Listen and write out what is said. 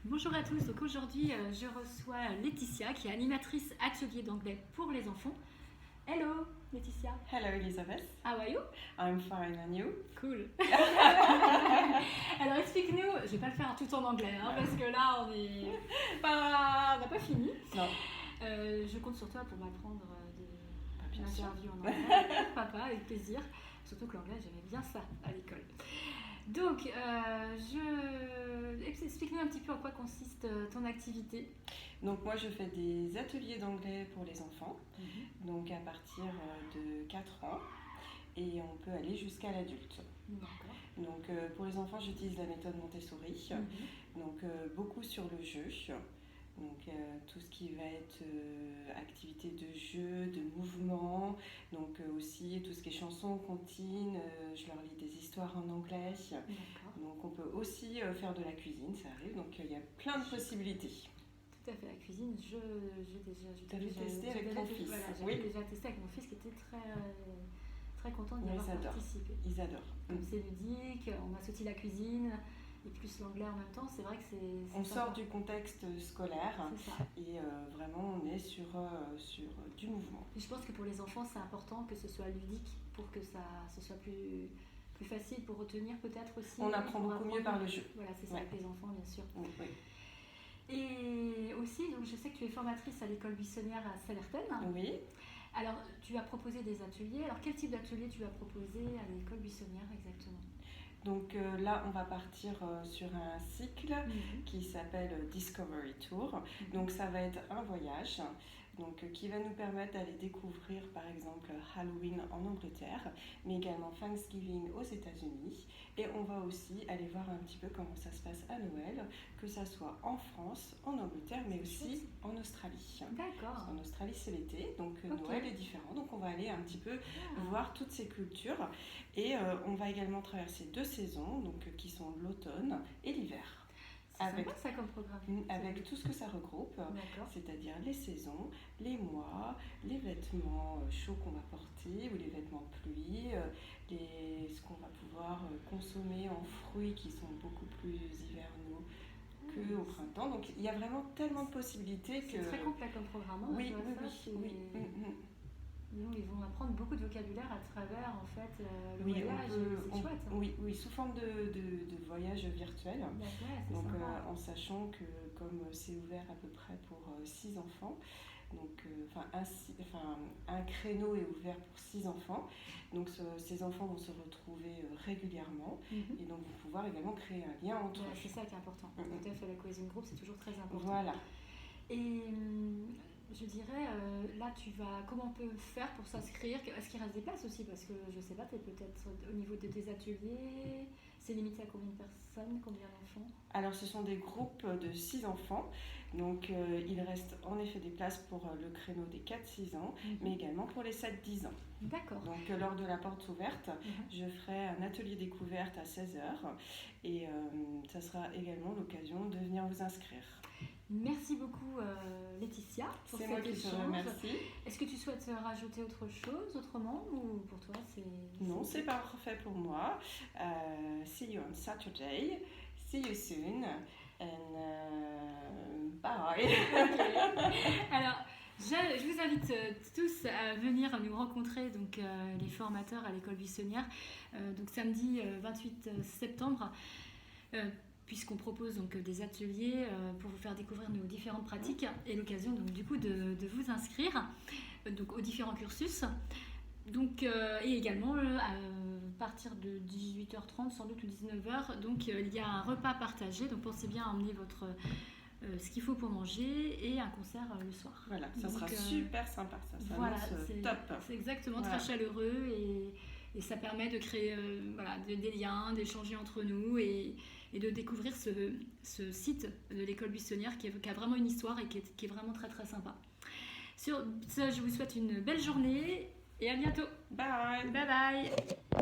Bonjour à tous, donc aujourd'hui je reçois Laetitia qui est animatrice atelier d'anglais pour les enfants. Hello Laetitia. Hello Elizabeth. How are you? I'm fine and you? Cool. Alors explique-nous, je vais pas le faire tout en anglais parce que là on n'a pas fini. Non. Je compte sur toi pour m'apprendre Bien sûr. l'interview en anglais. Papa, avec plaisir. Surtout que l'anglais j'aimais bien ça à l'école. Donc, explique-nous un petit peu en quoi consiste ton activité. Donc moi je fais des ateliers d'anglais pour les enfants, donc à partir de 4 ans, et on peut aller jusqu'à l'adulte. D'accord. Donc pour les enfants j'utilise la méthode Montessori, donc beaucoup sur le jeu. Donc tout ce qui va être activité de jeu, de mouvement, donc aussi tout ce qui est chansons, comptines, je leur lis des histoires en anglais. Donc on peut aussi faire de la cuisine, ça arrive, donc il y a plein de possibilités. Tout à fait, la cuisine, j'ai déjà testé avec ton fils. Voilà, j'avais déjà testé avec mon fils qui était très content d'y avoir participé. Ils adorent. Comme c'est ludique, on associe la cuisine et plus l'anglais en même temps, c'est vrai que c'est on sort du contexte scolaire et vraiment on est sur du mouvement. Et je pense que pour les enfants c'est important que ce soit ludique pour que ce soit plus facile pour retenir peut-être aussi. On apprend beaucoup mieux par le jeu. Voilà, c'est ça avec les enfants bien sûr. Oui. Et aussi, donc, je sais que tu es formatrice à l'école buissonnière à Salertaine. Oui. Alors, tu as proposé des ateliers. Alors, quel type d'atelier tu as proposé à l'école buissonnière exactement ? Donc là, on va partir sur un cycle qui s'appelle Discovery Tour. Donc ça va être un voyage qui va nous permettre d'aller découvrir par exemple Halloween en Angleterre, mais également Thanksgiving aux États-Unis. Et on va aussi aller voir un petit peu comment ça se passe à Noël, que ça soit en France, en Angleterre, mais aussi en Australie. D'accord. En Australie, c'est l'été, donc Noël est différent. Donc on va aller un petit peu voir toutes ces cultures. Et on va également traverser 2 saisons, qui sont l'automne et l'hiver. C'est sympa ça comme programme. Avec tout ce que ça regroupe, c'est-à-dire les saisons, les mois, les vêtements chauds qu'on va porter ou les vêtements pluie, ce qu'on va pouvoir consommer en fruits qui sont beaucoup plus hivernaux qu'au printemps. Donc il y a vraiment tellement de possibilités que... C'est très complet comme programme. Oui. Ils vont apprendre beaucoup de vocabulaire à travers en fait le voyage, c'est chouette. Oui, sous forme de voyage virtuel. Donc en sachant que comme c'est ouvert à peu près pour 6 enfants, donc un créneau est ouvert pour 6 enfants. Donc ces enfants vont se retrouver régulièrement et donc vont pouvoir également créer un lien entre eux. C'est ça qui est important. Tout à fait, la cohésion de groupe c'est toujours très important. Voilà. Et je dirais, là, comment on peut faire pour s'inscrire ? Est-ce qu'il reste des places aussi ? Parce que je ne sais pas, tu es peut-être au niveau de tes ateliers, c'est limité à combien de personnes, combien d'enfants ? Alors, ce sont des groupes de 6 enfants. Donc, il reste en effet des places pour le créneau des 4-6 ans, mais également pour les 7-10 ans. D'accord. Donc, lors de la porte ouverte, je ferai un atelier découverte à 16h et ça sera également l'occasion de venir vous inscrire. Merci beaucoup Laetitia pour cet échange. C'est moi qui te remercie. Est-ce que tu souhaites rajouter autre chose autrement ou pour toi c'est... Non, c'est parfait pour moi. See you on Saturday. See you soon. And bye. Okay. Alors, je vous invite tous à venir nous rencontrer, donc les formateurs à l'école buissonnière, donc samedi 28 septembre. Puisqu'on propose donc des ateliers pour vous faire découvrir nos différentes pratiques et l'occasion donc du coup de vous inscrire donc aux différents cursus. Donc et également à partir de 18h30 sans doute ou 19h, donc il y a un repas partagé. Donc pensez bien à emmener ce qu'il faut pour manger et un concert le soir. Voilà, ça sera super sympa ça. Voilà, c'est top. C'est exactement très chaleureux et ça permet de créer des liens, d'échanger entre nous et de découvrir ce site de l'école buissonnière qui a vraiment une histoire et qui est vraiment très très sympa. Sur ça, je vous souhaite une belle journée et à bientôt. Bye. Bye bye.